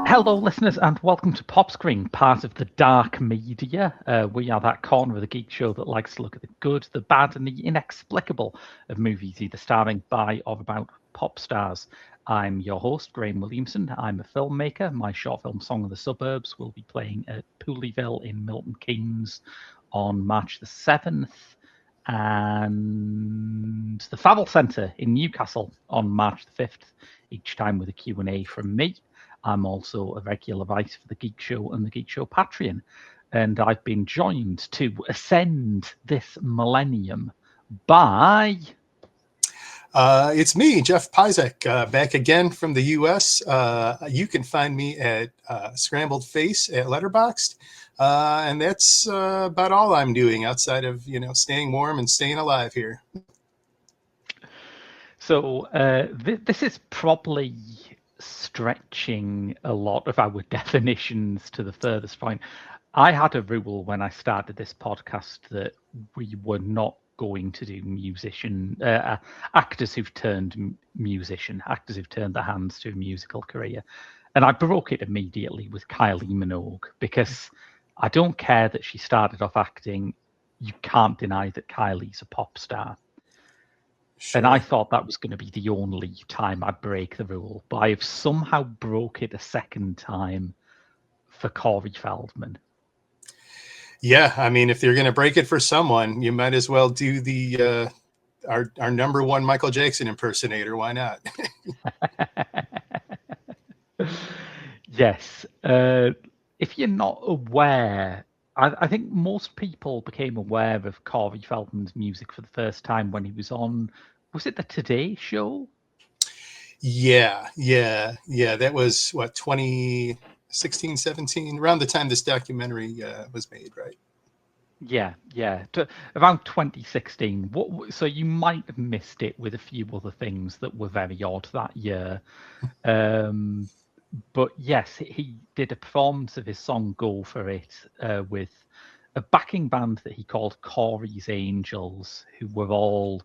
Hello, listeners, and welcome to Pop Screen, part of the dark media. We are that corner of the Geek Show that likes to look at the good, the bad, and the inexplicable of movies, either starring by or about pop stars. I'm your host, Graham Williamson. I'm a filmmaker. My short film Song of the Suburbs will be playing at Pooleyville in Milton Keynes on March the 7th, and the Favell Centre in Newcastle on March the 5th, each time with a Q&A from me. I'm also a regular writer for The Geek Show and The Geek Show Patreon. And I've been joined to ascend this millennium by... It's me, Jeff Pizek, back again from the U.S. You can find me at Scrambled Face at Letterboxd. And that's about all I'm doing outside of, staying warm and staying alive here. So this is probably stretching a lot of our definitions to the furthest point. I had a rule when I started this podcast that we were not going to do actors who've turned musician, actors who've turned their hands to a musical career. And I broke it immediately with Kylie Minogue, because I don't care that she started off acting. You can't deny that Kylie's a pop star. Sure. And I thought that was going to be the only time I break the rule, but I have somehow broke it a second time for Corey Feldman. Yeah, I mean, if you're going to break it for someone, you might as well do the our number one Michael Jackson impersonator. Why not? Yes. If you're not aware, I think most people became aware of Corey Feldman's music for the first time when he was on, was it the Today Show? Yeah. That was, 2016, 17, around the time this documentary was made, right? Yeah. Around 2016. So you might have missed it with a few other things that were very odd that year. But yes, he did a performance of his song Go For It with a backing band that he called Corey's Angels, who were all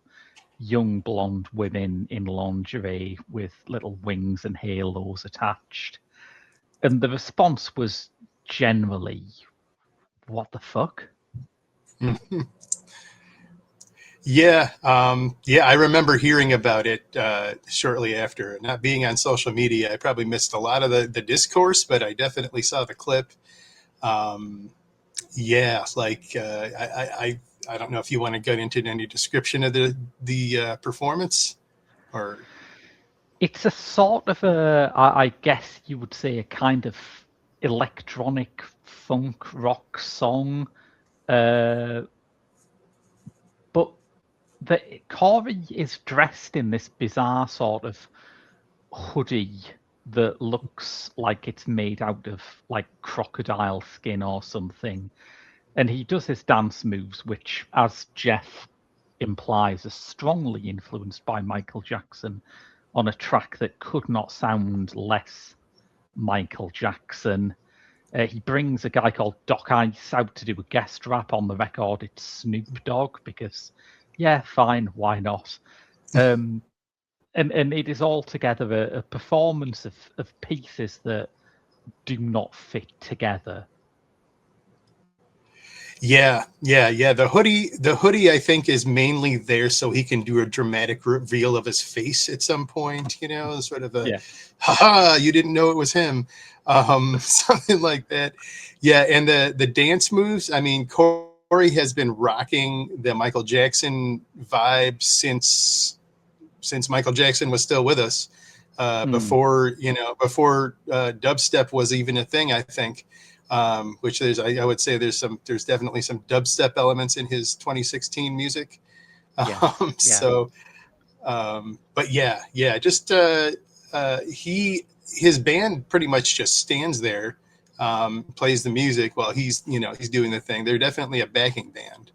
young blonde women in lingerie with little wings and halos attached. And the response was generally, what the fuck? Yeah, I remember hearing about it shortly after. Not being on social media, I probably missed a lot of the discourse, but I definitely saw the clip. I don't know if you want to get into any description of the performance, or it's a sort of I guess you would say, a kind of electronic funk rock song. Corey is dressed in this bizarre sort of hoodie that looks like it's made out of like crocodile skin or something. And he does his dance moves, which, as Jeff implies, are strongly influenced by Michael Jackson on a track that could not sound less Michael Jackson. He brings a guy called Doc Ice out to do a guest rap on the record. It's Snoop Dogg, because, yeah, fine, why not? And it is altogether a performance of pieces that do not fit together. Yeah. The hoodie, I think, is mainly there so he can do a dramatic reveal of his face at some point, sort of haha, you didn't know it was him. Something like that. Yeah. And the dance moves, I mean, Corey has been rocking the Michael Jackson vibe since Michael Jackson was still with us, before dubstep was even a thing, I think. which I would say there's definitely some dubstep elements in his 2016 music. Yes, yeah. So, but yeah, just his band pretty much just stands there, plays the music while he's doing the thing. They're definitely a backing band.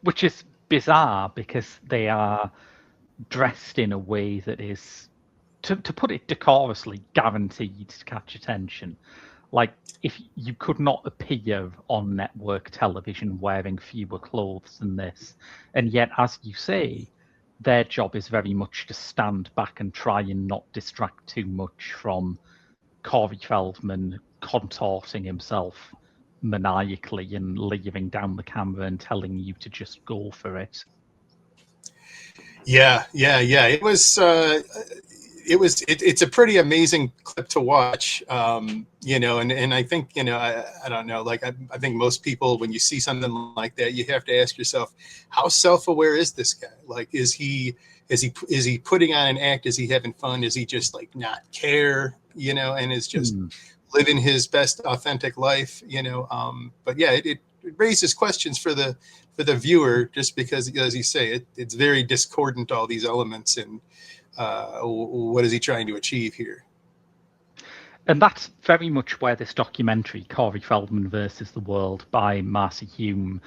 Which is bizarre because they are dressed in a way that is, to put it decorously, guaranteed to catch attention. Like, if you could not appear on network television wearing fewer clothes than this, and yet, as you say, their job is very much to stand back and try and not distract too much from Corey Feldman contorting himself maniacally and leering down the camera and telling you to just go for it. Yeah. It's a pretty amazing clip to watch, and I think, I don't know, like, I think most people, when you see something like that, you have to ask yourself, how self-aware is this guy? Like, is he putting on an act? Is he having fun? Is he just like not care, and is just living his best authentic life, but yeah, it raises questions for the viewer, just because, as you say, it's very discordant, all these elements, and what is he trying to achieve here? And that's very much where this documentary, Corey Feldman versus the World by Marcie Hume,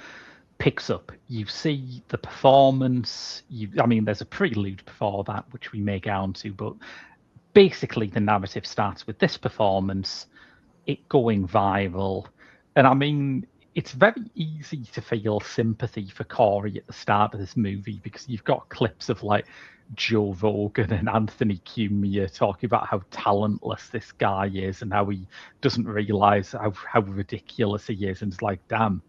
picks up. You see the performance. There's a prelude before that, which we may get onto, but basically the narrative starts with this performance, it going viral. And it's very easy to feel sympathy for Corey at the start of this movie, because you've got clips of like Joe Rogan and Anthony Cumia talking about how talentless this guy is and how he doesn't realize how ridiculous he is. And it's like, damn,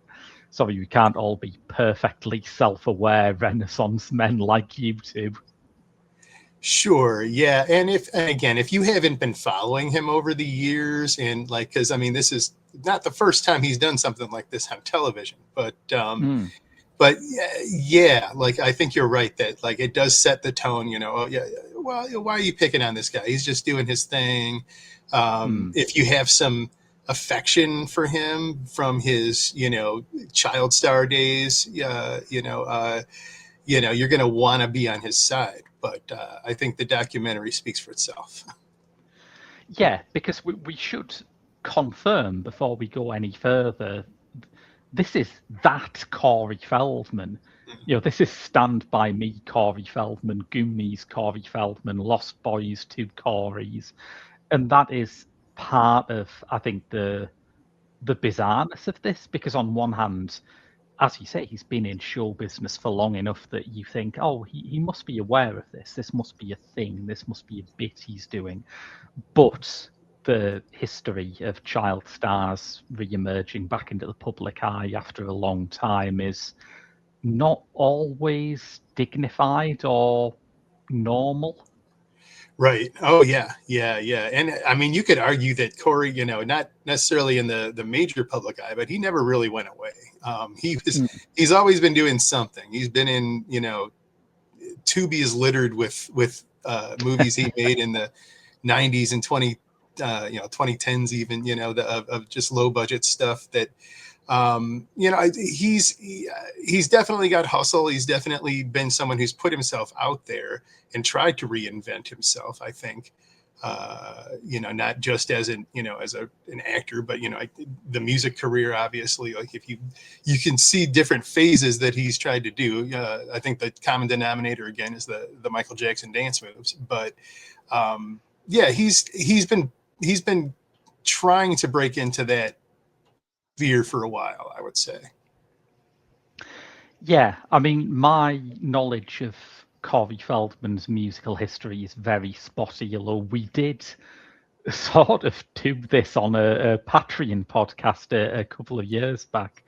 sorry, we can't all be perfectly self-aware Renaissance men like you two. Sure. Yeah. And if you haven't been following him over the years, and like, because this is not the first time he's done something like this on television, but yeah, like, I think you're right that, like, it does set the tone, oh yeah, well, why are you picking on this guy? He's just doing his thing. If you have some affection for him from his, child star days, you're going to want to be on his side. But I think the documentary speaks for itself. Yeah, because we should confirm before we go any further, this is that Corey Feldman. This is Stand By Me Corey Feldman, Goonies Corey Feldman, Lost Boys 2 Coreys. And that is part of, I think, the bizarreness of this, because on one hand, as you say, he's been in show business for long enough that you think, oh, he must be aware of this. This must be a thing. This must be a bit he's doing. But the history of child stars re-emerging back into the public eye after a long time is not always dignified or normal. Right. Oh yeah. And you could argue that Corey, not necessarily in the major public eye, but he never really went away. He's always been doing something. He's been in, Tubi is littered with movies he made in the 90s and 2010s even, of just low budget stuff that, he's definitely got hustle. He's definitely been someone who's put himself out there and tried to reinvent himself, I think, not just as an actor, but, the music career, obviously, like, if you can see different phases that he's tried to do. I think the common denominator, again, is the Michael Jackson dance moves. But he's been trying to break into that sphere for a while, I would say. Yeah, my knowledge of Corey Feldman's musical history is very spotty, although we did sort of do this on a Patreon podcast a couple of years back,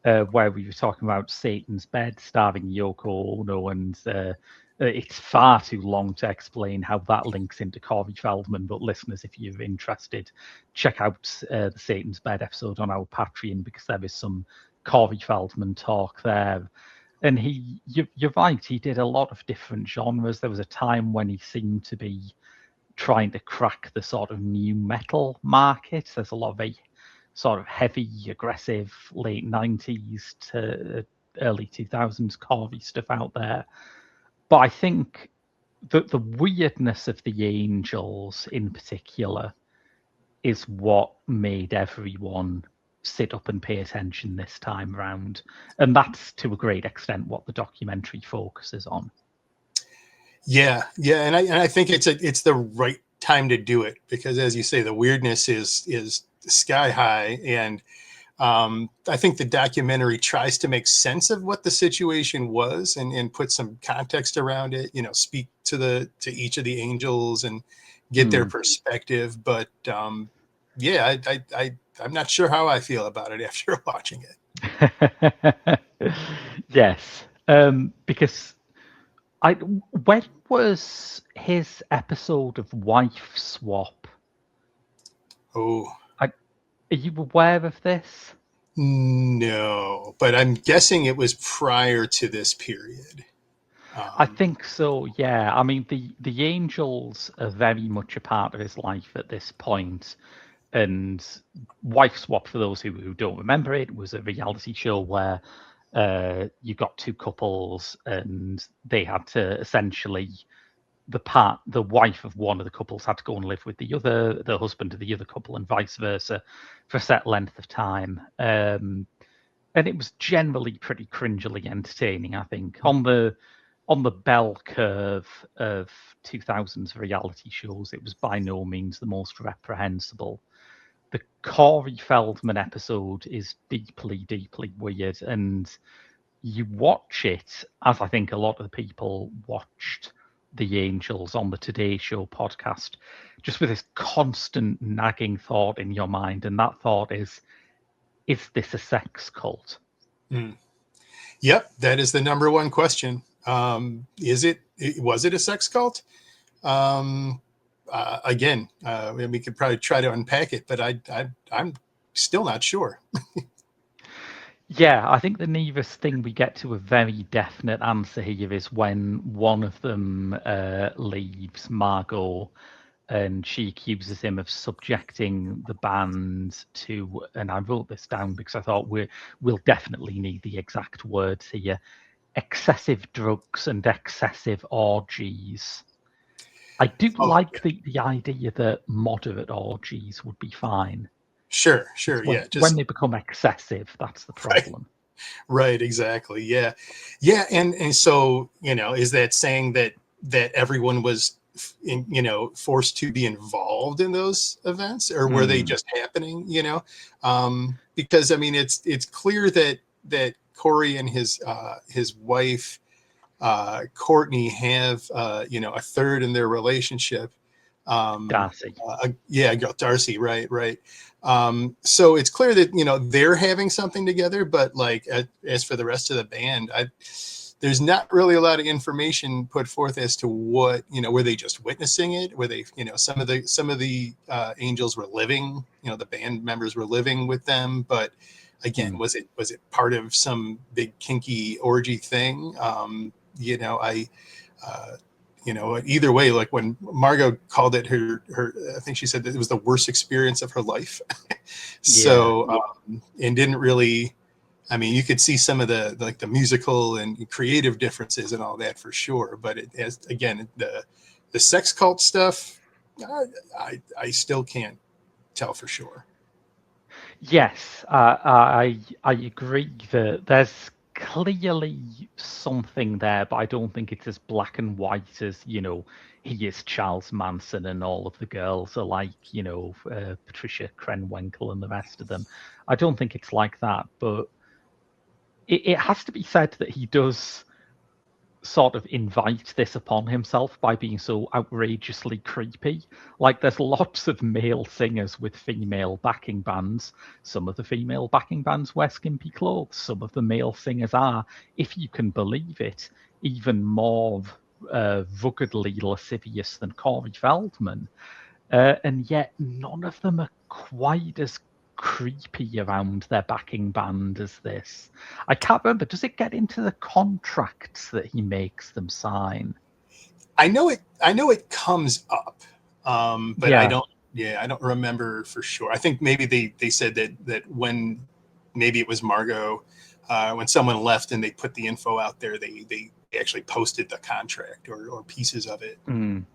where we were talking about Satan's Bed starring Yoko Ono, and it's far too long to explain how that links into Corey Feldman, but listeners, if you're interested, check out the Satan's Bed episode on our Patreon, because there is some Corey Feldman talk there. And you're right, he did a lot of different genres. There was a time when he seemed to be trying to crack the sort of new metal market. There's a lot of very sort of heavy, aggressive late 90s to early 2000s Corey stuff out there. But I think that the weirdness of the Angels in particular is what made everyone sit up and pay attention this time round. And that's to a great extent what the documentary focuses on. Yeah, and I think it's the right time to do it, because, as you say, the weirdness is sky high, and I think the documentary tries to make sense of what the situation was and put some context around it. Speak to each of the Angels and get their perspective. But yeah, I'm not sure how I feel about it after watching it. Yes, because when was his episode of Wife Swap? Oh, are you aware of this? No, but I'm guessing it was prior to this period. I think so, yeah. I mean, the Angels are very much a part of his life at this point. And Wife Swap, for those who don't remember it, was a reality show where you got two couples and they had to essentially, the wife of one of the couples had to go and live with the husband of the other couple, and vice versa, for a set length of time. And it was generally pretty cringily entertaining, I think. On the bell curve of 2000s reality shows, it was by no means the most reprehensible. The Corey Feldman episode is deeply, deeply weird, and you watch it, as I think a lot of the people watched the Angels on the Today Show podcast, just with this constant nagging thought in your mind, and that thought is this a sex cult? Yep, that is the number one question. Was it a sex cult? Again, we could probably try to unpack it, but I'm still not sure. Yeah, I think the nearest thing we get to a very definite answer here is when one of them leaves, Margot, and she accuses him of subjecting the band to, and I wrote this down because I thought we'll definitely need the exact words here, excessive drugs and excessive orgies. I do like the idea that moderate orgies would be fine. Sure, yeah. When they become excessive, that's the problem. Right, exactly. Yeah, and so is that saying that everyone was forced to be involved in those events, or were they just happening? Because I mean, it's clear that Corey and his wife Courtney have a third in their relationship. Darcy. Darcy. Right. So it's clear that they're having something together, but like as for the rest of the band, there's not really a lot of information put forth as to what were they just witnessing it? Were they some of the Angels were living, the band members were living with them, but again, was it part of some big kinky orgy thing? Either way, like when Margot called it her, I think she said that it was the worst experience of her life. So, and didn't really, I mean, you could see some of the musical and creative differences and all that for sure. But it has, again, the sex cult stuff, I still can't tell for sure. Yes, I agree that there's clearly something there, but I don't think it's as black and white as, he is Charles Manson and all of the girls are like, Patricia Krenwinkel and the rest of them. I don't think it's like that, but it has to be said that he does sort of invite this upon himself by being so outrageously creepy. Like, there's lots of male singers with female backing bands. Some of the female backing bands wear skimpy clothes. Some of the male singers are, if you can believe it, even more ruggedly lascivious than Corey Feldman. And yet none of them are quite as creepy around their backing band as this. I can't remember. Does it get into the contracts that he makes them sign? I know it comes up. But I don't remember for sure. I think maybe they said that when maybe it was Margot, when someone left and they put the info out there, they actually posted the contract or pieces of it. Mm.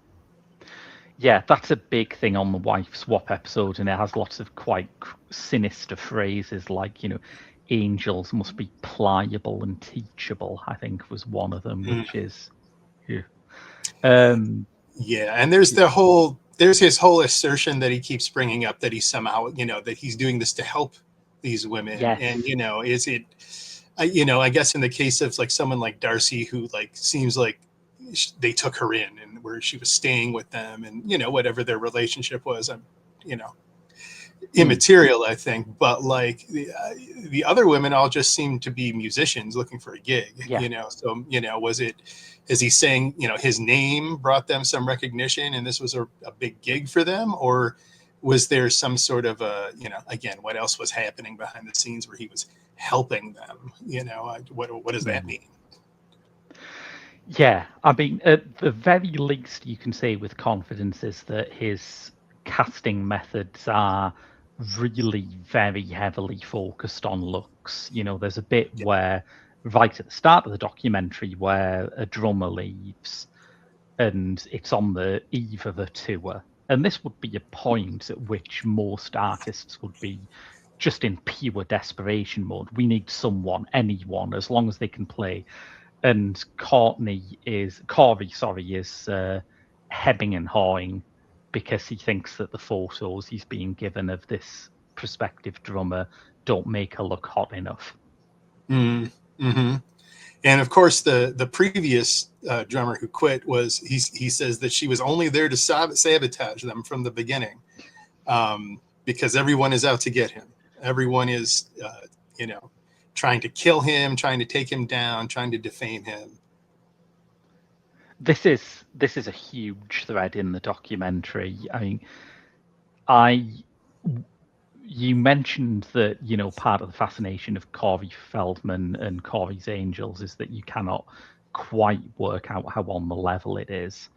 Yeah, that's a big thing on the wife swap episode, and it has lots of quite sinister phrases like, angels must be pliable and teachable, I think was one of them, which is, yeah. Yeah, and there's his whole assertion that he keeps bringing up that he somehow, that he's doing this to help these women. Yes. And, is it, I guess in the case of like someone like Darcy, who like seems like they took her in and where she was staying with them and, whatever their relationship was, immaterial, I think. But like the other women all just seem to be musicians looking for a gig, so, is he saying, his name brought them some recognition and this was a big gig for them? Or was there some sort of again, what else was happening behind the scenes where he was helping them? What does that mean? Yeah, I mean, at the very least you can say with confidence is that his casting methods are really very heavily focused on looks. There's a bit where right at the start of the documentary where a drummer leaves and it's on the eve of a tour. And this would be a point at which most artists would be just in pure desperation mode. We need someone, anyone, as long as they can play. And Corey is hemming and hawing because he thinks that the photos he's being given of this prospective drummer don't make her look hot enough. Mm-hmm. And of course, the previous drummer who quit he says that she was only there to sabotage them from the beginning, because everyone is out to get him. Everyone is, trying to kill him, trying to take him down, trying to defame him. This is a huge thread in the documentary. I mean, you mentioned that, part of the fascination of Corey Feldman and Corey's Angels is that you cannot quite work out how on the level it is.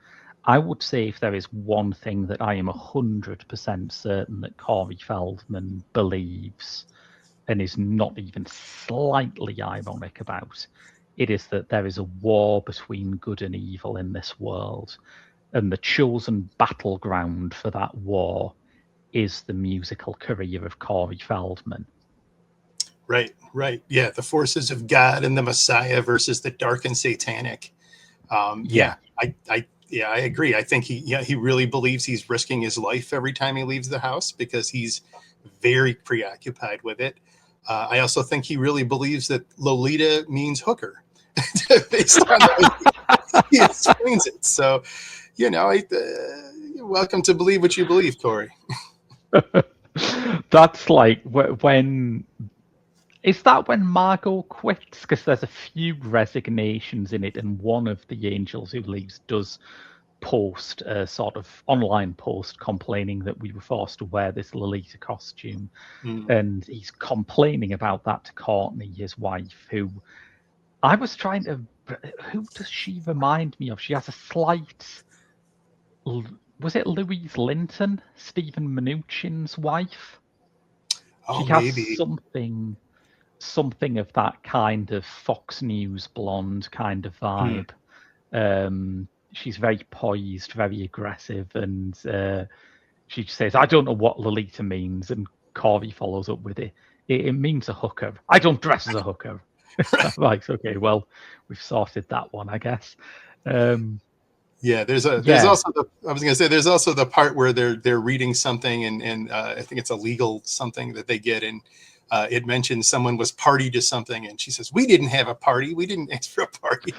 I would say if there is one thing that I am 100% certain that Corey Feldman believes and is not even slightly ironic about, it is that there is a war between good and evil in this world, and the chosen battleground for that war is the musical career of Corey Feldman. Right. Yeah, the forces of God and the Messiah versus the dark and satanic. I agree. I think he really believes he's risking his life every time he leaves the house because he's very preoccupied with it. I also think he really believes that Lolita means hooker, based on the way he explains it. So, welcome to believe what you believe, Corey. That's like when Margot quits? Because there's a few resignations in it, and one of the angels who leaves does post a sort of online post complaining that we were forced to wear this Lolita costume. And he's complaining about that to Courtney, his wife, who I was trying to... Who does she remind me of? She has a slight... Was it Louise Linton, Stephen Mnuchin's wife? Oh, she has maybe something of that kind of Fox News blonde kind of vibe. She's very poised, very aggressive, and she says, "I don't know what Lolita means," and Corey follows up with it. It means a hooker. I don't dress as a hooker. Right, okay, well, we've sorted that one, I guess. There's also the part where they're reading something and I think it's a legal something that they get, and it mentions someone was party to something, and she says, "We didn't have a party. We didn't ask for a party."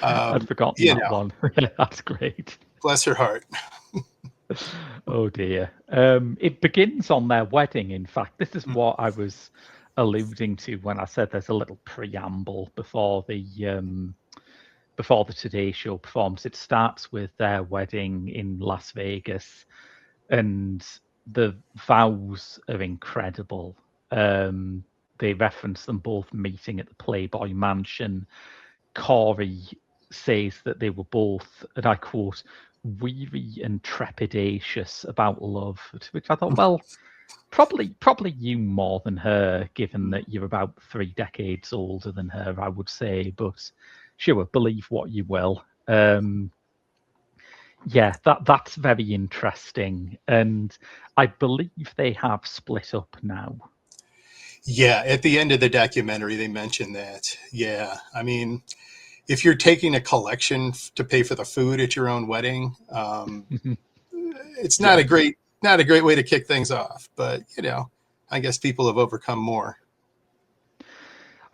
I'd forgotten that one. That's great. Bless her heart. Oh dear. It begins on their wedding. In fact, this is what I was alluding to when I said there's a little preamble before the Today Show performs. It starts with their wedding in Las Vegas, and the vows are incredible. They reference them both meeting at the Playboy Mansion. Corey says that they were both, and I quote, weary and trepidatious about love, to which I thought, well, probably you more than her, given that you're about 3 decades older than her, I would say, but sure, believe what you will. Yeah, that's very interesting, and I believe they have split up now. Yeah, at the end of the documentary, they mentioned that. Yeah, I mean, if you're taking a collection to pay for the food at your own wedding, it's not Yeah. a great way to kick things off. But I guess people have overcome more.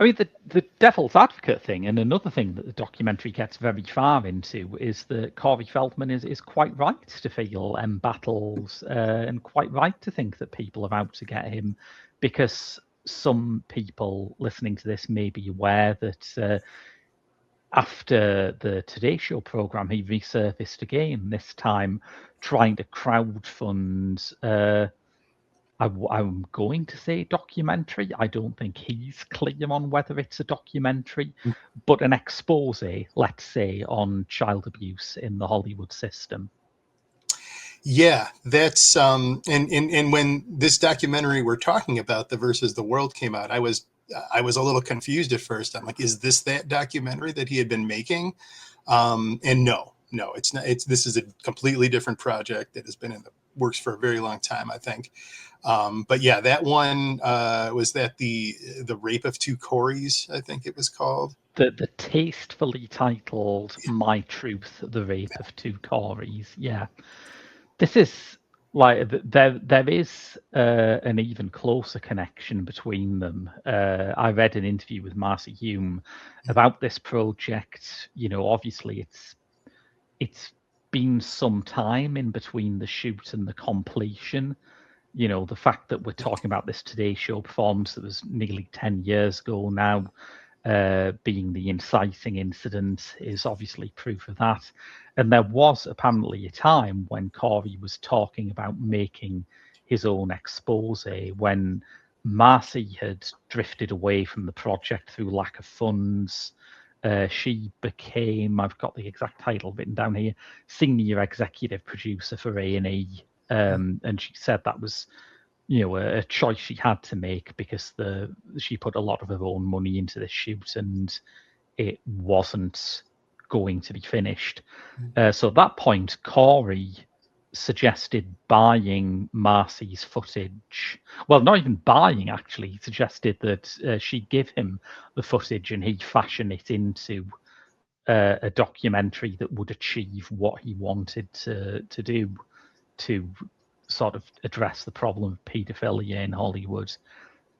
I mean, the devil's advocate thing, and another thing that the documentary gets very far into, is that Corey Feldman is quite right to feel embattled and quite right to think that people are out to get him, because some people listening to this may be aware that after the Today Show program, he resurfaced again, this time trying to crowdfund. I'm going to say documentary. I don't think he's clear on whether it's a documentary, but an expose, let's say, on child abuse in the Hollywood system. Yeah, that's and when this documentary we're talking about, the Versus the World, came out, I was a little confused at first. I'm like, is this that documentary that he had been making? And no, it's not. This is a completely different project that has been in the works for a very long time, I think. But yeah, that one was that the Rape of Two Coreys, I think it was called. The tastefully titled "My Truth: The Rape of Two Coreys." Yeah, this is like there is an even closer connection between them. I read an interview with Marcie Hume about this project. Obviously it's been some time in between the shoot and the completion. The fact that we're talking about this Today Show performance that was nearly 10 years ago now, being the inciting incident, is obviously proof of that. And there was apparently a time when Corey was talking about making his own expose, when Marcie had drifted away from the project through lack of funds. She became, I've got the exact title written down here, senior executive producer for A&E. And she said that was, a choice she had to make, because she put a lot of her own money into this shoot and it wasn't going to be finished. So at that point, Corey suggested buying Marcie's footage. Well, not even buying, actually. He suggested that she give him the footage and he'd fashion it into a documentary that would achieve what he wanted to do to sort of address the problem of paedophilia in Hollywood.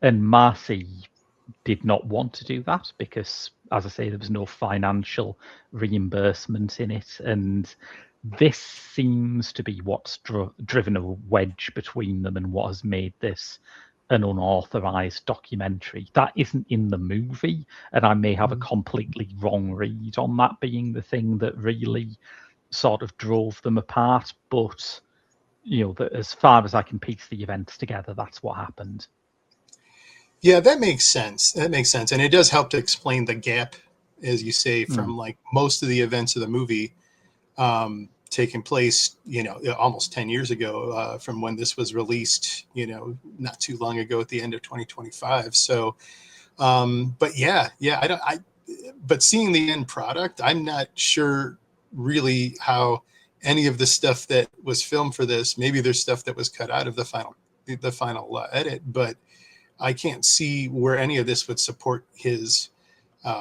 And Marcie did not want to do that because, as I say, there was no financial reimbursement in it. And this seems to be what's driven a wedge between them and what has made this an unauthorized documentary. That isn't in the movie, and I may have a completely wrong read on that being the thing that really sort of drove them apart. But as far as I can piece the events together, that's what happened. Yeah, that makes sense. And it does help to explain the gap, as you say, from like most of the events of the movie taking place, almost 10 years ago from when this was released, not too long ago at the end of 2025. So, but but seeing the end product, I'm not sure really how any of the stuff that was filmed for this, maybe there's stuff that was cut out of the final edit, but I can't see where any of this would support his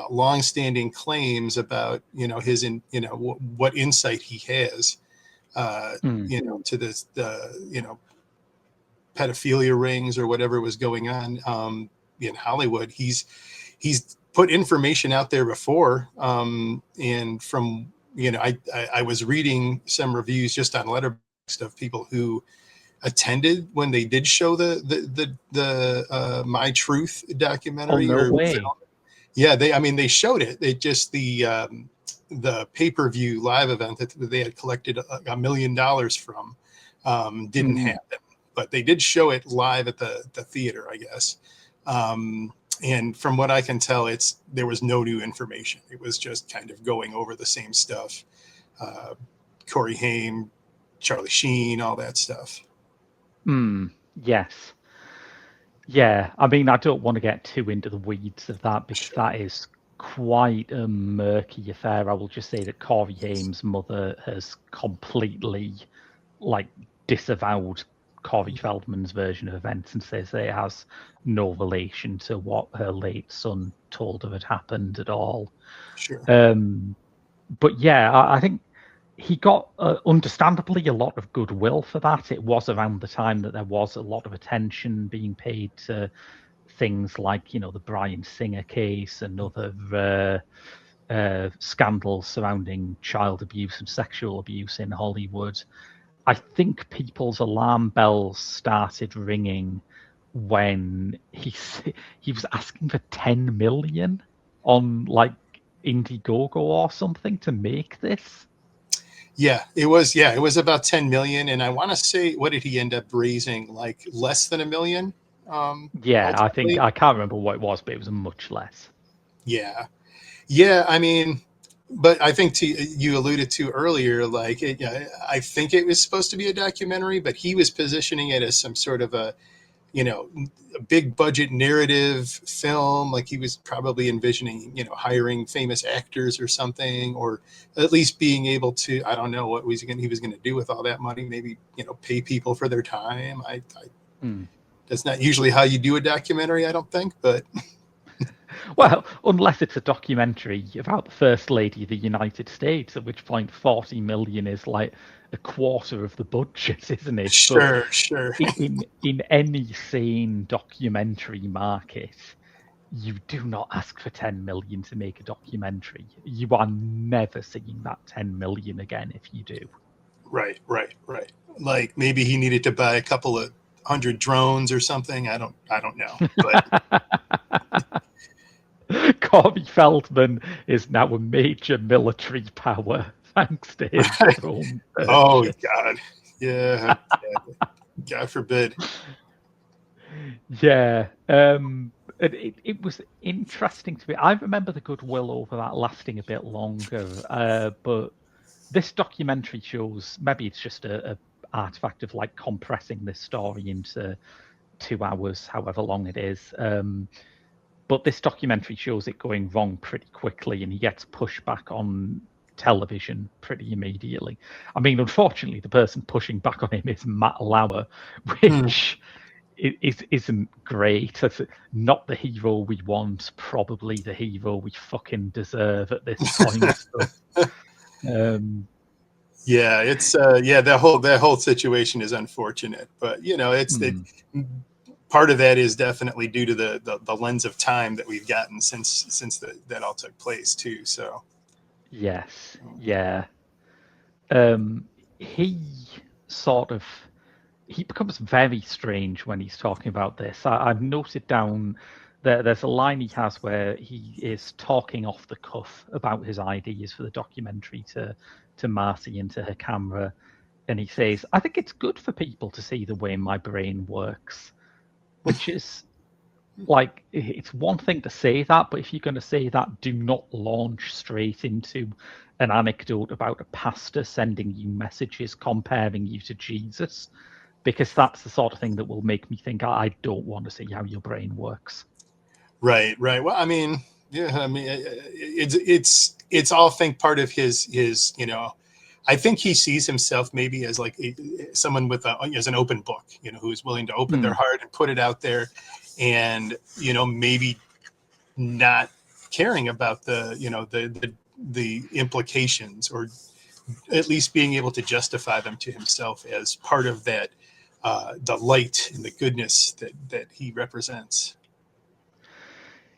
longstanding claims about his what insight he has to this pedophilia rings or whatever was going on in Hollywood. He's put information out there before, and from I was reading some reviews just on Letterboxd of people who attended when they did show the My Truth documentary. Oh, no way. Film. Yeah, they showed it. They just the pay-per-view live event that they had collected $1 million from didn't happen, but they did show it live at the theater, I guess. And from what I can tell, there was no new information. It was just kind of going over the same stuff. Corey Haim, Charlie Sheen, all that stuff. Yes. Yeah, I mean, I don't want to get too into the weeds of that because that is quite a murky affair. I will just say that Corey Haim's mother has completely, like, disavowed Corey Feldman's version of events and says that it has no relation to what her late son told her had happened at all. Sure. But yeah, I think he got understandably a lot of goodwill for that. It was around the time that there was a lot of attention being paid to things like, you know, the Bryan Singer case and other scandals surrounding child abuse and sexual abuse in Hollywood. I think people's alarm bells started ringing when he was asking for 10 million on like Indiegogo or something to make this. Yeah, it was. Yeah, it was about 10 million, and I want to say, what did he end up raising? Like less than $1 million. Yeah, I think Ultimately. I can't remember what it was, but it was much less. Yeah, yeah. I mean, but I think you alluded to earlier, like I think it was supposed to be a documentary, but he was positioning it as some sort of a a big budget narrative film. Like he was probably envisioning, hiring famous actors or something, or at least being able to, I don't know what he was going to do with all that money. Maybe, pay people for their time. That's not usually how you do a documentary, I don't think, but. Well, unless it's a documentary about the First Lady of the United States, at which point 40 million is like a quarter of the budget, isn't it? Sure, But sure. in any sane documentary market, you do not ask for 10 million to make a documentary. You are never seeing that 10 million again if you do. Right. Like maybe he needed to buy a couple of 100 drones or something. I don't know. But Corey Feldman is now a major military power thanks to his drone oh purchase. God. Yeah. God forbid. Yeah. It was interesting to me. I remember the goodwill over that lasting a bit longer, but this documentary shows, maybe it's just a artifact of like compressing this story into 2 hours, however long it is. But this documentary shows it going wrong pretty quickly, and he gets pushback on television pretty immediately. I mean, unfortunately, the person pushing back on him is Matt Lauer, which isn't great. It's not the hero we want, probably the hero we fucking deserve at this point. Yeah, it's that whole situation is unfortunate, but part of that is definitely due to the lens of time that we've gotten since that all took place too. So Yes, yeah. He sort of he becomes very strange when he's talking about this. I've noted down that there's a line he has where he is talking off the cuff about his ideas for the documentary to Marcie and to her camera, and he says, "I think it's good for people to see the way my brain works," which is like it's one thing to say that, but if you're going to say that, do not launch straight into an anecdote about a pastor sending you messages comparing you to Jesus, because that's the sort of thing that will make me think I don't want to see how your brain works. right. Well, I mean, yeah, I mean, it's all, I think, part of his I think he sees himself maybe as like someone as an open book, who's willing to open their heart and put it out there, and maybe not caring about the implications, or at least being able to justify them to himself as part of that the light and the goodness that he represents.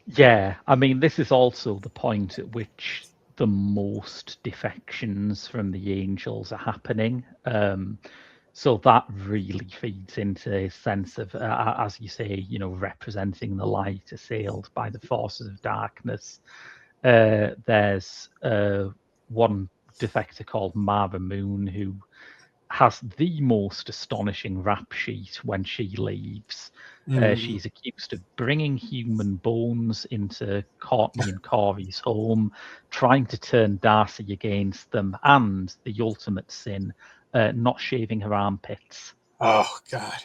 Yeah, I mean, this is also the point at which the most defections from the angels are happening. So that really feeds into his sense of, as you say, representing the light assailed by the forces of darkness. There's one defector called Mara Moon who has the most astonishing rap sheet when she leaves. She's accused of bringing human bones into Courtney and Corey's home, trying to turn Darcy against them, and the ultimate sin, not shaving her armpits. Oh, God.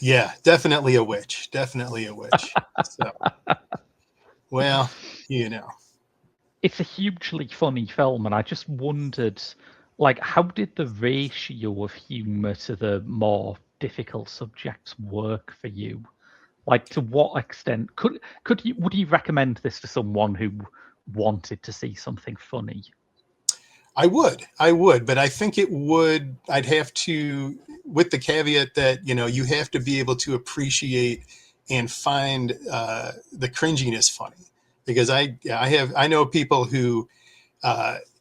Yeah, definitely a witch. Definitely a witch. So, well, you know. It's a hugely funny film, and I just wondered, like, how did the ratio of humor to the more difficult subjects work for you? Like, to what extent would you recommend this to someone who wanted to see something funny? I would, but I think I'd have to, with the caveat that, you have to be able to appreciate and find the cringiness funny, because I know people who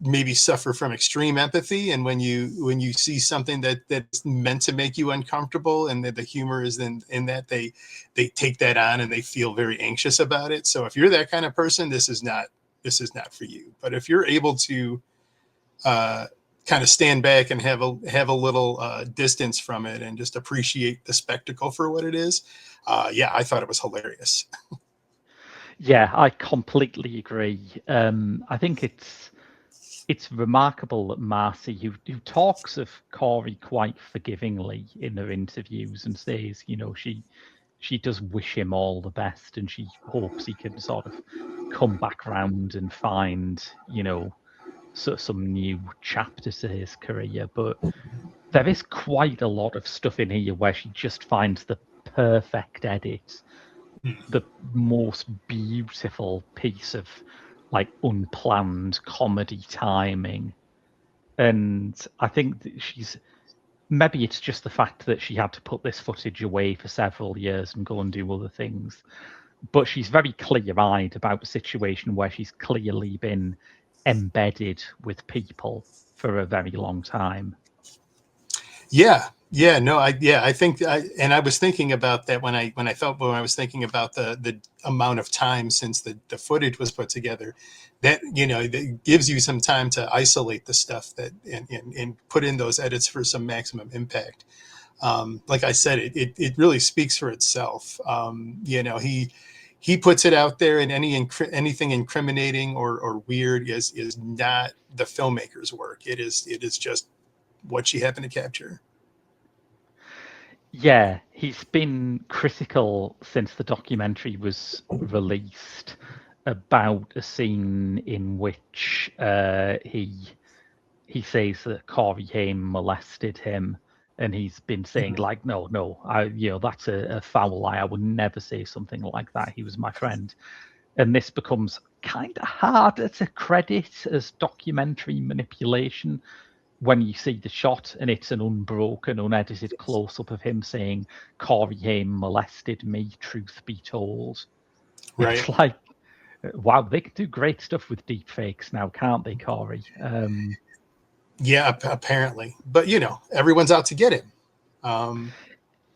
maybe suffer from extreme empathy, and when you see something that's meant to make you uncomfortable, and that the humor is in that, they take that on and they feel very anxious about it. So if you're that kind of person, this is not for you. But if you're able to kind of stand back and have a little distance from it and just appreciate the spectacle for what it is, yeah, I thought it was hilarious. Yeah, I completely agree. I think it's remarkable that Marcie, who talks of Corey quite forgivingly in her interviews and says, she does wish him all the best, and she hopes he can sort of come back round and find, some new chapter to his career. But there is quite a lot of stuff in here where she just finds the perfect edit, the most beautiful piece of like unplanned comedy timing. And I think that maybe it's just the fact that she had to put this footage away for several years and go and do other things. But she's very clear-eyed about a situation where she's clearly been embedded with people for a very long time. Yeah, no, I think and I was thinking about that when I was thinking about the amount of time since the footage was put together, that, that gives you some time to isolate the stuff that and put in those edits for some maximum impact. Like I said, it really speaks for itself. He puts it out there, and anything incriminating or weird is not the filmmaker's work. It is just what she happened to capture. Yeah, he's been critical since the documentary was released about a scene in which he says that Corey Haim molested him, and he's been saying like, no, that's a foul lie. I would never say something like that. He was my friend, and this becomes kind of harder to credit as documentary manipulation when you see the shot and it's an unbroken, unedited close-up of him saying, Corey Haim molested me, truth be told. Right. It's like, wow, they can do great stuff with deep fakes now, can't they, Corey? Yeah, apparently. But, everyone's out to get him.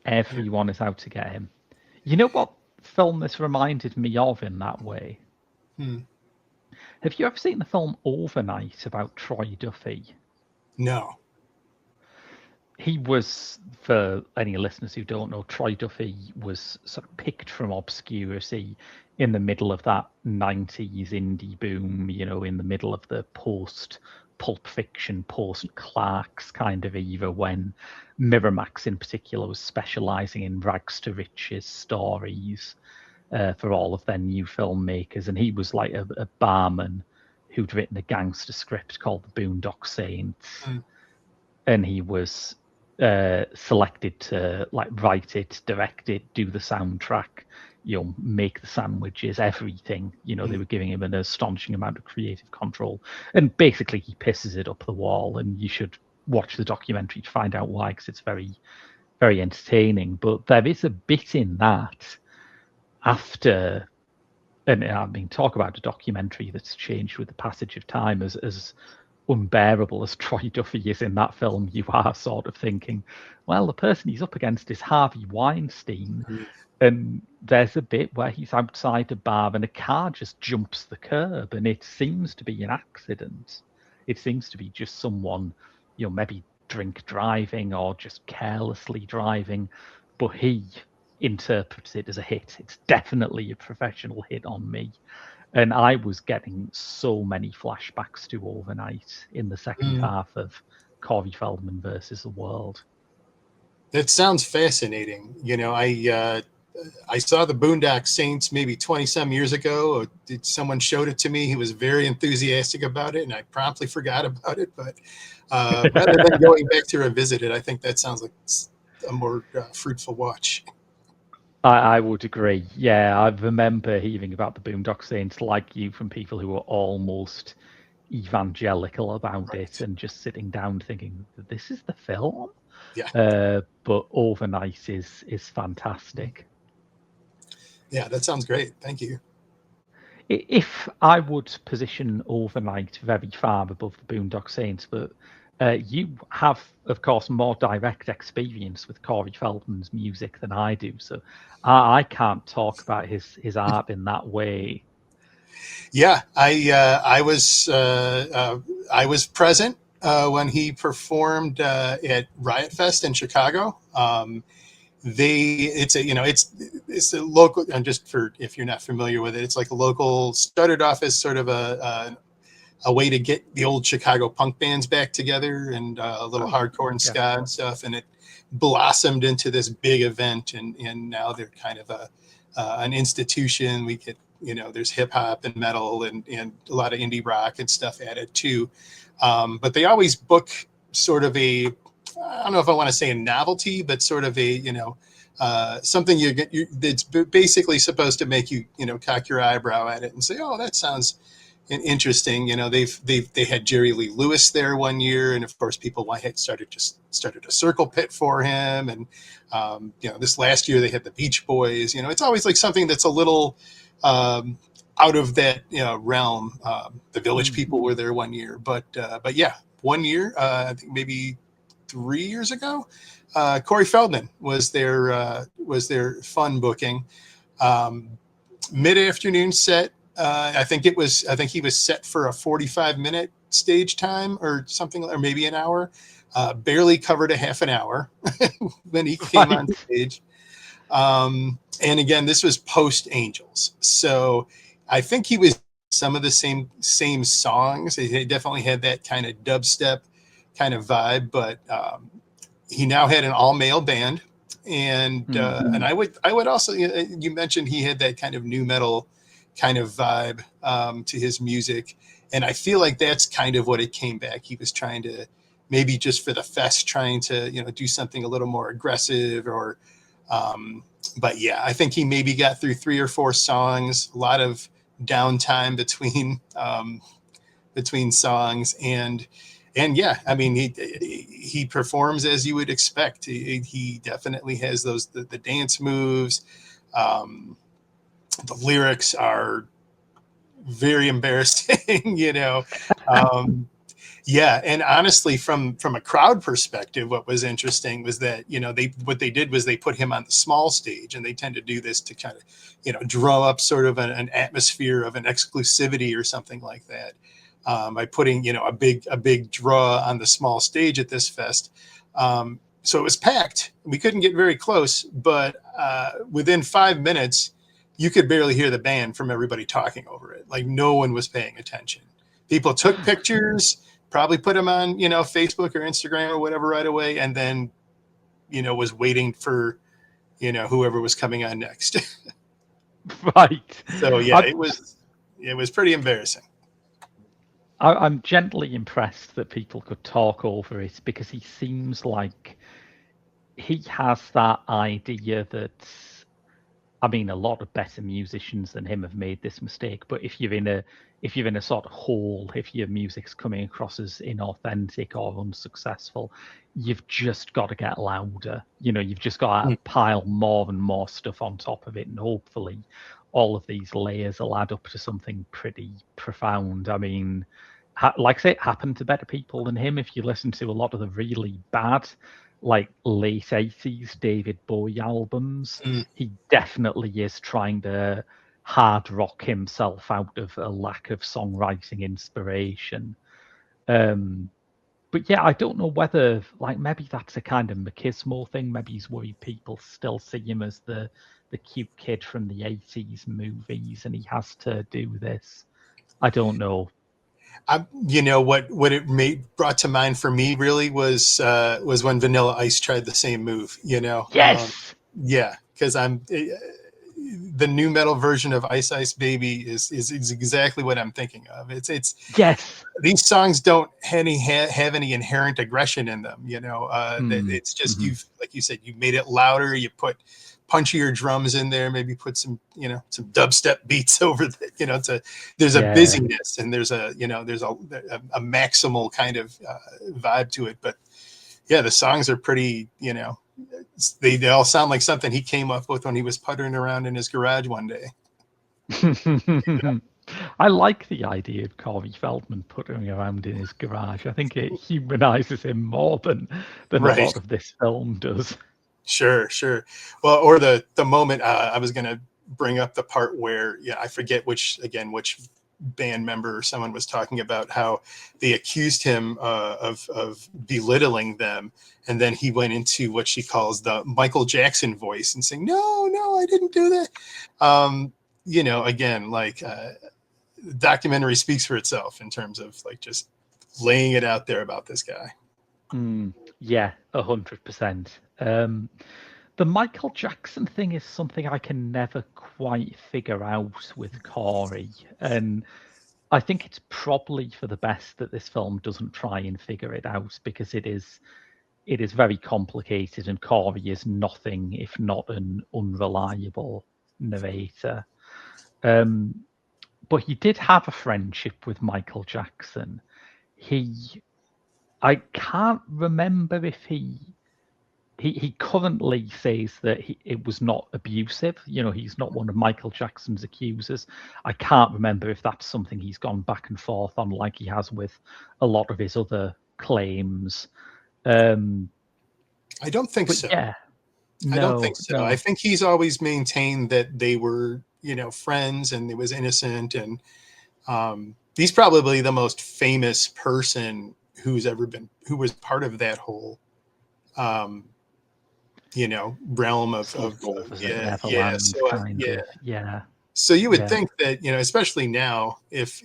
Everyone is out to get him. You know what film this reminded me of in that way? Have you ever seen the film Overnight about Troy Duffy? No. He was, for any listeners who don't know, Troy Duffy was sort of picked from obscurity in the middle of that 90s indie boom, in the middle of the post-Pulp Fiction, post-Clarks kind of era, when Miramax in particular was specializing in rags to riches stories for all of their new filmmakers. And he was like a barman who'd written a gangster script called The Boondock Saints. And he was selected to like write it, direct it, do the soundtrack, make the sandwiches, everything. They were giving him an astonishing amount of creative control, and basically he pisses it up the wall. And you should watch the documentary to find out why, because it's very, very entertaining. But there is a bit in that after, and I mean, talk about a documentary that's changed with the passage of time, as unbearable as Troy Duffy is in that film, you are sort of thinking, well, the person he's up against is Harvey Weinstein. And there's a bit where he's outside a bar and a car just jumps the curb, and it seems to be an accident. It seems to be just someone, maybe drink driving or just carelessly driving, but he interprets it as a hit. It's definitely a professional hit on me. And I was getting so many flashbacks to Overnight in the second half of Corey Feldman versus the World. That sounds fascinating. You know, I saw the Boondock Saints maybe 20 some years ago. Someone showed it to me. He was very enthusiastic about it, and I promptly forgot about it. But rather than going back to revisit it, I think that sounds like a more fruitful watch. I would agree. Yeah, I remember hearing about the Boondock Saints like you from people who were almost evangelical about it and just sitting down thinking, this is the film? Yeah. But Overnight is fantastic. Yeah, that sounds great. Thank you. If I would position Overnight very far above the Boondock Saints, but you have, of course, more direct experience with Corey Feldman's music than I do, so I can't talk about his art in that way. Yeah, I was present when he performed at Riot Fest in Chicago. It's a local, and just for if you're not familiar with it, it's like a local, started off as sort of a way to get the old Chicago punk bands back together and a little hardcore and ska and stuff, and it blossomed into this big event, and now they're kind of an institution. We get, there's hip hop and metal and a lot of indie rock and stuff added too, but they always book sort of I don't know if I want to say a novelty, but sort of something that's basically supposed to make you, cock your eyebrow at it and say, oh, that sounds interesting. They had Jerry Lee Lewis there one year, and of course people started a circle pit for him, and this last year they had the Beach Boys. It's always like something that's a little out of that realm. The Village People were there one year, but yeah, one year, I think maybe 3 years ago, Corey Feldman was their fun booking, mid-afternoon set. I think he was set for a 45-minute stage time or something, or maybe an hour. Barely covered a half an hour when he came on stage. And again, this was post Angels, so I think he was some of the same songs. He definitely had that kind of dubstep kind of vibe, but he now had an all-male band, and I would also, you mentioned he had that kind of new metal kind of vibe to his music, and I feel like that's kind of what it came back. He was trying to, maybe just for the fest, trying to do something a little more aggressive, or but yeah, I think he maybe got through 3 or 4 songs, a lot of downtime between songs, and yeah, I mean, he performs as you would expect. He definitely has the dance moves. The lyrics are very embarrassing, yeah. And honestly, from a crowd perspective, what was interesting was that, what they did was they put him on the small stage, and they tend to do this to kind of, draw up sort of an atmosphere of an exclusivity or something like that. By putting, a big draw on the small stage at this fest. So it was packed. We couldn't get very close, but within 5 minutes, you could barely hear the band from everybody talking over it. Like, no one was paying attention. People took pictures, probably put them on, Facebook or Instagram or whatever right away, and then, was waiting for, whoever was coming on next. Right. So yeah, it was pretty embarrassing. I'm gently impressed that people could talk over it, because he seems like he has that idea that, I mean, a lot of better musicians than him have made this mistake. But if you're in a sort of hole, if your music's coming across as inauthentic or unsuccessful, you've just got to get louder. You've just got to pile more and more stuff on top of it, and hopefully all of these layers will add up to something pretty profound. I mean, like I say, it happened to better people than him. If you listen to a lot of the really bad, like late 80s David Bowie albums, he definitely is trying to hard rock himself out of a lack of songwriting inspiration. But yeah, I don't know whether, like, maybe that's a kind of machismo thing. Maybe he's worried people still see him as the cute kid from the 80s movies, and he has to do this. I don't know. You know what it brought to mind for me really was when Vanilla Ice tried the same move. You know, Yes. yeah, because the new metal version of Ice Ice Baby is exactly what I'm thinking of. It's Yes. these songs don't have any inherent aggression in them. You know, it's just you've, like you said, you made it louder. You put punchier drums in there, maybe put some dubstep beats over the, there's a busyness and there's a maximal kind of vibe to it. But yeah, the songs are pretty, they all sound like something he came up with when he was puttering around in his garage one day. I like the idea of Corey Feldman puttering around in his garage. I think it humanizes him more than Right. a lot of this film does. Sure. Well, or the moment I was going to bring up the part where, I forget which band member or someone was talking about how they accused him of belittling them, and then he went into what she calls the Michael Jackson voice and saying, "No, I didn't do that." Again, like the documentary speaks for itself in terms of like just laying it out there about this guy. Yeah, 100%. The Michael Jackson thing is something I can never quite figure out with Corey, and I think it's probably for the best that this film doesn't try and figure it out, because it is very complicated, and Corey is nothing if not an unreliable narrator. But he did have a friendship with Michael Jackson. I can't remember if he currently says that it was not abusive. He's not one of Michael Jackson's accusers. I can't remember if that's something he's gone back and forth on, like he has with a lot of his other claims. I don't think so. Yeah, I don't think so. no. I think he's always maintained that they were, friends and it was innocent. And he's probably the most famous person who was part of that whole, realm of yeah. So you would think that, especially now, if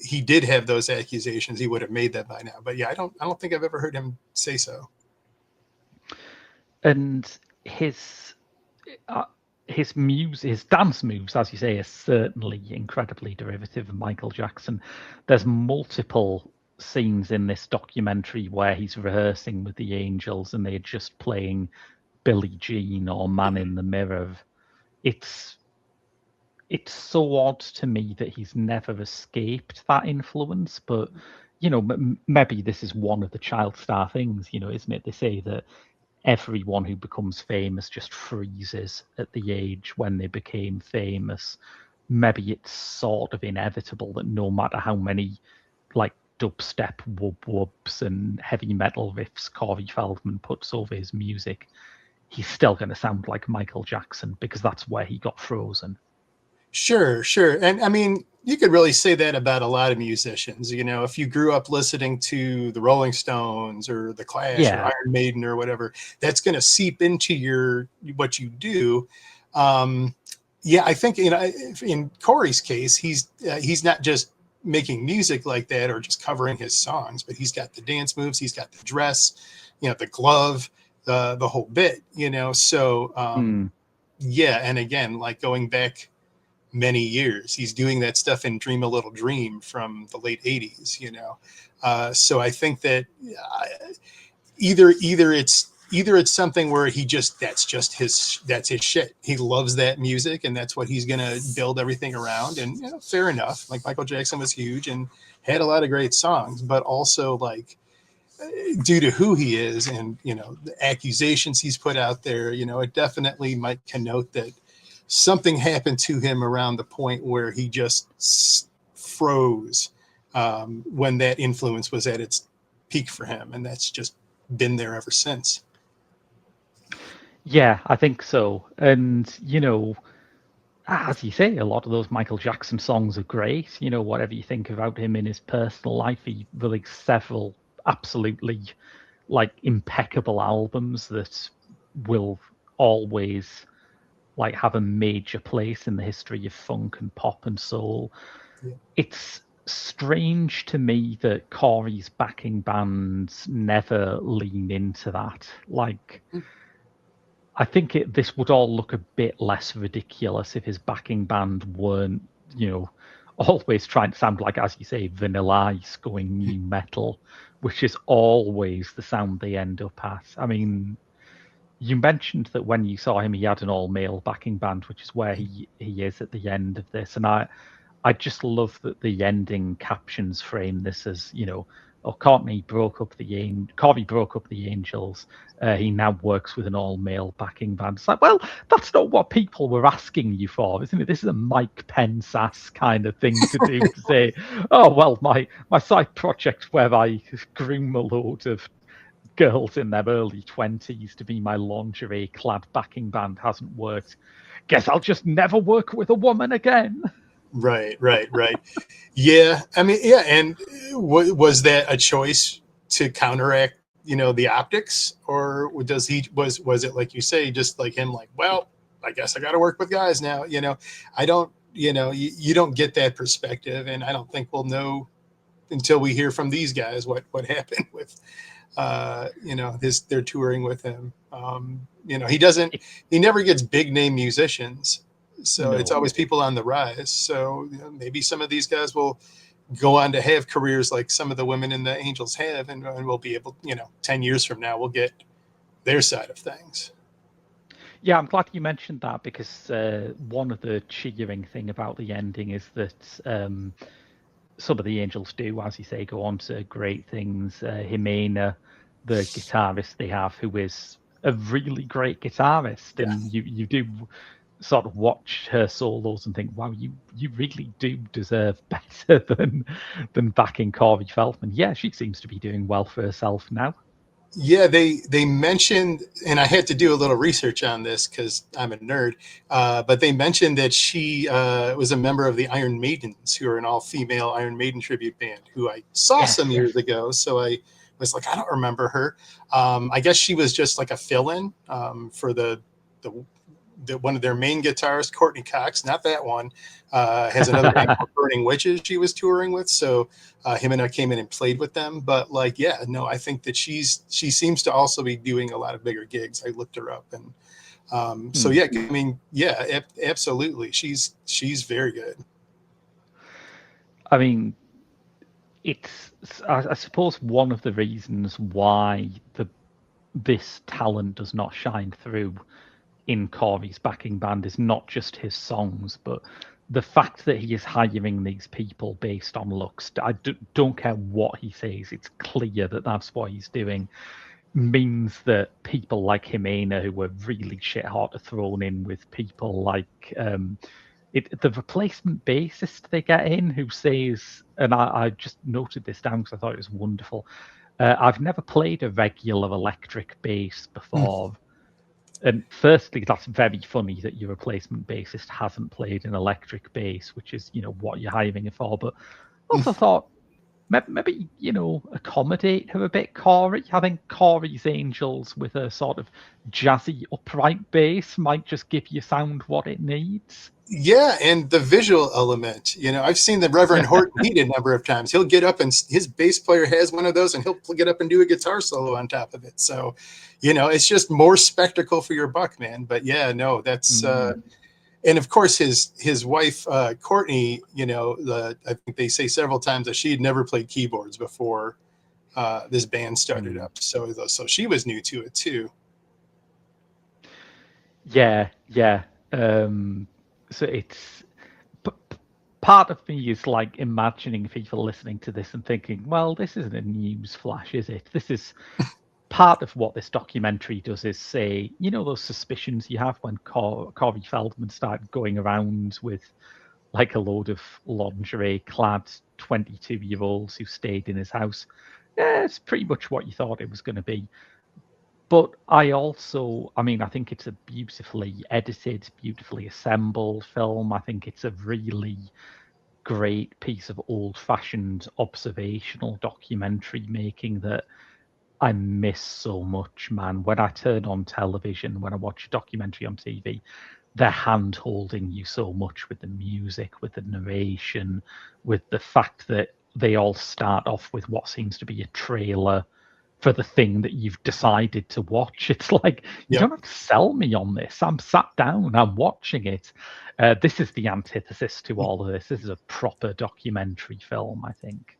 he did have those accusations, he would have made that by now. But yeah, I don't think I've ever heard him say so. And his dance moves, as you say, are certainly incredibly derivative of Michael Jackson. There's multiple scenes in this documentary where he's rehearsing with the Angels and they're just playing Billie Jean or Man in the Mirror. It's so odd to me that he's never escaped that influence, but maybe this is one of the child star things, isn't it? They say that everyone who becomes famous just freezes at the age when they became famous. Maybe it's sort of inevitable that no matter how many like dubstep wub-wubs and heavy metal riffs Corey Feldman puts over his music, he's still going to sound like Michael Jackson because that's where he got frozen. Sure. And I mean, you could really say that about a lot of musicians. If you grew up listening to the Rolling Stones or the Clash or Iron Maiden or whatever, that's going to seep into what you do. I think in Corey's case, he's not just making music like that or just covering his songs, but he's got the dance moves, he's got the dress, the glove, the whole bit. So and again, like going back many years, he's doing that stuff in Dream a Little Dream from the late 80s. So I think that either it's something where that's his shit. He loves that music and that's what he's gonna build everything around. And fair enough, like Michael Jackson was huge and had a lot of great songs, but also like due to who he is and the accusations he's put out there, it definitely might connote that something happened to him around the point where he just froze when that influence was at its peak for him. And that's just been there ever since. Yeah, I think so. And, as you say, a lot of those Michael Jackson songs are great. Whatever you think about him in his personal life, he released several absolutely like impeccable albums that will always like have a major place in the history of funk and pop and soul. Yeah. It's strange to me that Corey's backing bands never lean into that. Like, I think this would all look a bit less ridiculous if his backing band weren't, always trying to sound like, as you say, Vanilla Ice going new metal, which is always the sound they end up at. I mean, you mentioned that when you saw him, he had an all-male backing band, which is where he is at the end of this. And I just love that the ending captions frame this as, Corey broke up the Angels. He now works with an all-male backing band. It's like, well, that's not what people were asking you for, isn't it? This is a Mike Pence-ass kind of thing to do, to say, oh, well, my side project where I groom a load of girls in their early 20s to be my lingerie-clad backing band hasn't worked. Guess I'll just never work with a woman again. Right. Yeah, I mean, yeah, and was that a choice to counteract, the optics, or was it like you say, just like him, like, well, I guess I got to work with guys now, I don't, you don't get that perspective, and I don't think we'll know until we hear from these guys what happened with, they're touring with him. He never gets big name musicians. So it's always people on the rise. So maybe some of these guys will go on to have careers like some of the women in the Angels have, and we'll be able, 10 years from now, we'll get their side of things. Yeah, I'm glad you mentioned that, because one of the cheering thing about the ending is that some of the Angels do, as you say, go on to great things. Jimena, the guitarist they have, who is a really great guitarist, and you do sort of watch her solos and think, wow, you really do deserve better than backing Corey Feldman. Yeah, she seems to be doing well for herself now. Yeah, they mentioned, and I had to do a little research on this because I'm a nerd, but they mentioned that she was a member of the Iron Maidens, who are an all-female Iron Maiden tribute band, who I saw some years ago. So I was like, I don't remember her. I guess she was just like a fill-in for the one of their main guitarists, Courtney Cox, not that one, has another band called Burning Witches she was touring with. So him and I came in and played with them. But like, yeah, no, I think that she seems to also be doing a lot of bigger gigs. I looked her up, and so yeah, I mean, yeah, absolutely, she's very good. I mean, it's I suppose one of the reasons why this talent does not shine through in Corey's backing band is not just his songs, but the fact that he is hiring these people based on looks. I don't care what he says, it's clear that that's what he's doing. Means that people like Jimena, who were really shit hot, are thrown in with people like the replacement bassist they get in, who says, and I just noted this down because I thought it was wonderful. I've never played a regular electric bass before. And firstly, that's very funny that your replacement bassist hasn't played an electric bass, which is, what you're hiring it for. But also thought, maybe, accommodate her a bit, Corey. I think Corey's Angels with a sort of jazzy upright bass might just give your sound what it needs. Yeah, and the visual element. I've seen the Reverend Horton Heat a number of times. He'll get up, and his bass player has one of those, and he'll get up and do a guitar solo on top of it. So, it's just more spectacle for your buck, man. But yeah, no, that's and of course his wife Courtney. I think they say several times that she had never played keyboards before this band started up. So she was new to it too. Yeah. So it's part of me is like imagining people listening to this and thinking, well, this isn't a news flash, is it? This is part of what this documentary does, is say, those suspicions you have when Corey Feldman started going around with like a load of lingerie-clad 22-year-olds who stayed in his house. Yeah, it's pretty much what you thought it was going to be. But I think it's a beautifully edited, beautifully assembled film. I think it's a really great piece of old-fashioned observational documentary making that I miss so much, man. When I turn on television, when I watch a documentary on TV, they're hand-holding you so much with the music, with the narration, with the fact that they all start off with what seems to be a trailer for the thing that you've decided to watch. It's like, you don't have to sell me on this. I'm sat down, I'm watching it. This is the antithesis to all of this. This is a proper documentary film, I think.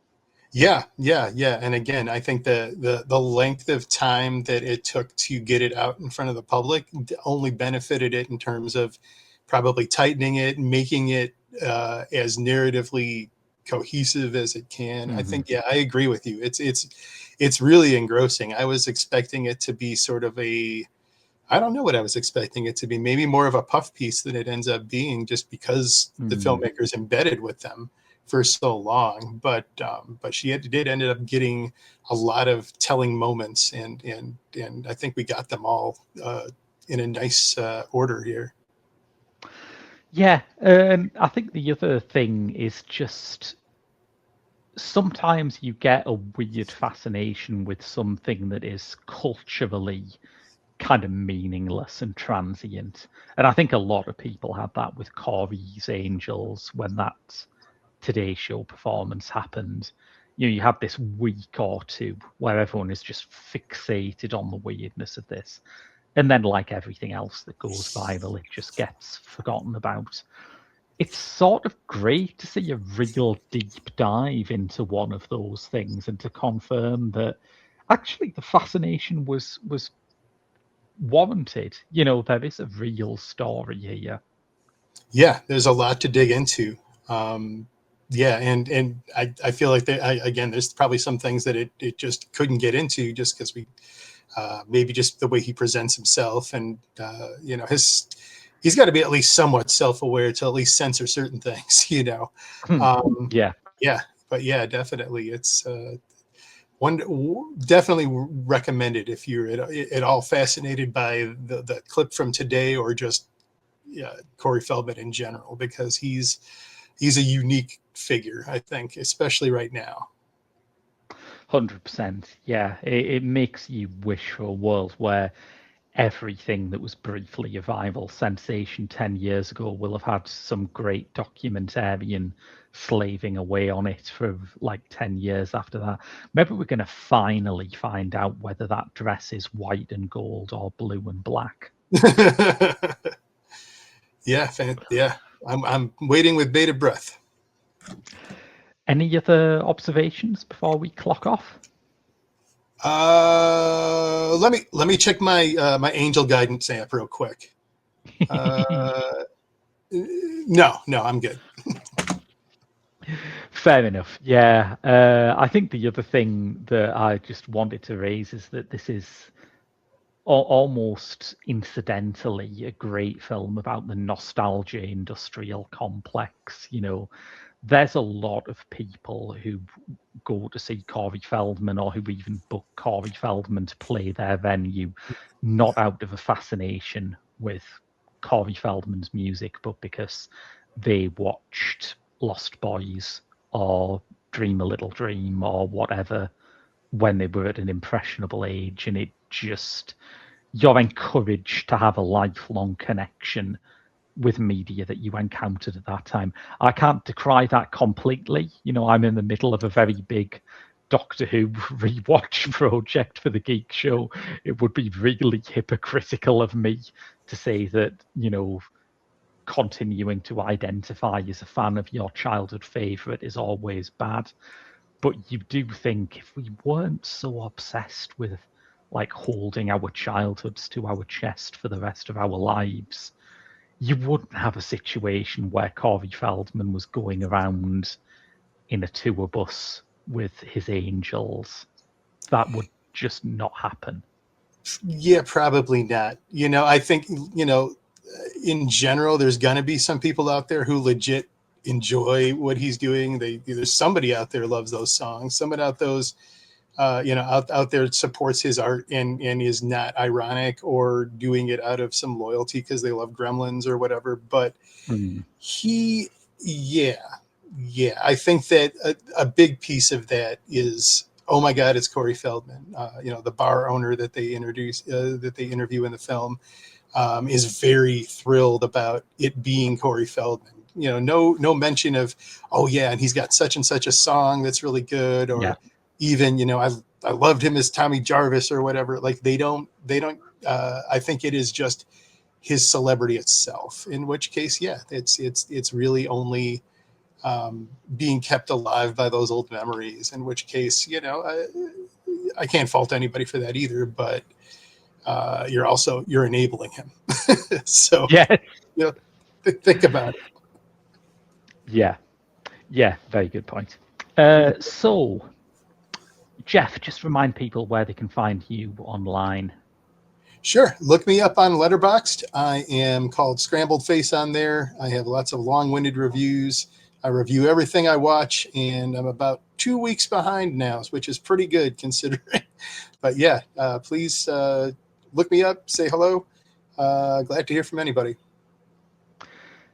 Yeah. And again, I think the length of time that it took to get it out in front of the public only benefited it in terms of probably tightening it, making it as narratively cohesive as it can. I think, I agree with you. It's really engrossing. I was expecting it to be sort of I don't know what I was expecting it to be. Maybe more of a puff piece than it ends up being, just because the filmmakers embedded with them for so long. But she did ended up getting a lot of telling moments, and I think we got them all in a nice order here. Yeah, I think the other thing is just sometimes you get a weird fascination with something that is culturally kind of meaningless and transient. And I think a lot of people had that with Corey's Angels when that Today Show performance happened. You have this week or two where everyone is just fixated on the weirdness of this. And then, like everything else that goes viral, it just gets forgotten about. It's sort of great to see a real deep dive into one of those things and to confirm that actually the fascination was warranted. There is a real story here. Yeah, there's a lot to dig into. And I feel like again, there's probably some things that it just couldn't get into just because maybe just the way he presents himself, and he's got to be at least somewhat self-aware to at least censor certain things, Yeah. But yeah, definitely, it's definitely recommended if you're at all fascinated by the clip from today, or just Corey Feldman in general, because he's a unique figure, I think, especially right now. 100%. Yeah. It makes you wish for a world where everything that was briefly a viral sensation 10 years ago will have had some great documentarian slaving away on it for like 10 years after that. Maybe we're going to finally find out whether that dress is white and gold or blue and black. Yeah. I'm waiting with bated breath. Any other observations before we clock off? Let me check my my angel guidance app real quick. No, I'm good. Fair enough. Yeah. I think the other thing that I just wanted to raise is that this is almost incidentally a great film about the nostalgia industrial complex. There's a lot of people who go to see Corey Feldman, or who even book Corey Feldman to play their venue, not out of a fascination with Corey Feldman's music, but because they watched Lost Boys or Dream a Little Dream or whatever when they were at an impressionable age, and you're encouraged to have a lifelong connection with media that you encountered at that time. I can't decry that completely. I'm in the middle of a very big Doctor Who rewatch project for the Geek Show. It would be really hypocritical of me to say that, continuing to identify as a fan of your childhood favorite is always bad. But you do think if we weren't so obsessed with like holding our childhoods to our chest for the rest of our lives, you wouldn't have a situation where Corey Feldman was going around in a tour bus with his angels. That would just not happen. Yeah, probably not. I think, in general, there's going to be some people out there who legit enjoy what he's doing. There's somebody out there loves those songs. Someone out out there supports his art and is not ironic or doing it out of some loyalty because they love Gremlins or whatever. But yeah, Yeah, I think that a big piece of that is, oh my God, it's Corey Feldman. The bar owner that they interview in the film, is very thrilled about it being Corey Feldman. No mention of, oh yeah, and he's got such and such a song that's really good, or even, I loved him as Tommy Jarvis or whatever. Like they don't. I think it is just his celebrity itself. In which case, yeah, it's really only being kept alive by those old memories. In which case, I can't fault anybody for that either. But you're enabling him. So, Yeah. think about it. Yeah, very good point. So, Jeff, just remind people where they can find you online. Sure. Look me up on Letterboxd. I am called Scrambled Face on there. I have lots of long-winded reviews. I review everything I watch, and I'm about 2 weeks behind now, which is pretty good considering. But yeah, please look me up, say hello. Glad to hear from anybody.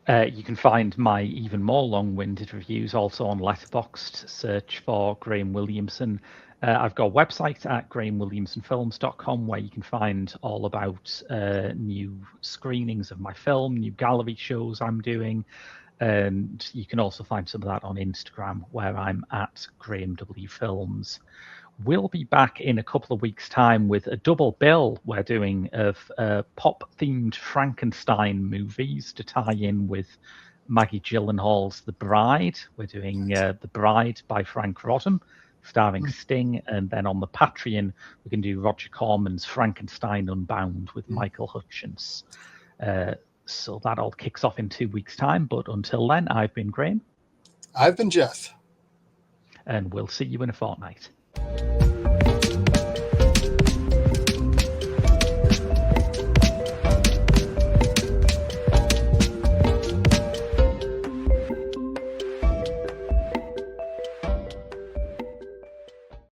You can find my even more long-winded reviews also on Letterboxd. Search for Graham Williamson. I've got a website at grahamwilliamsonfilms.com where you can find all about new screenings of my film, new gallery shows I'm doing, and you can also find some of that on Instagram where I'm at Graham W Films. We'll be back in a couple of weeks' time with a double bill we're doing of pop-themed Frankenstein movies to tie in with Maggie Gyllenhaal's The Bride. We're doing The Bride by Frank Rodham, starring Sting, and then on the Patreon we can do Roger Corman's Frankenstein Unbound with Michael Hutchence. So that all kicks off in 2 weeks' time, but until then, I've been Graham. I've been Jeff. And we'll see you in a fortnight.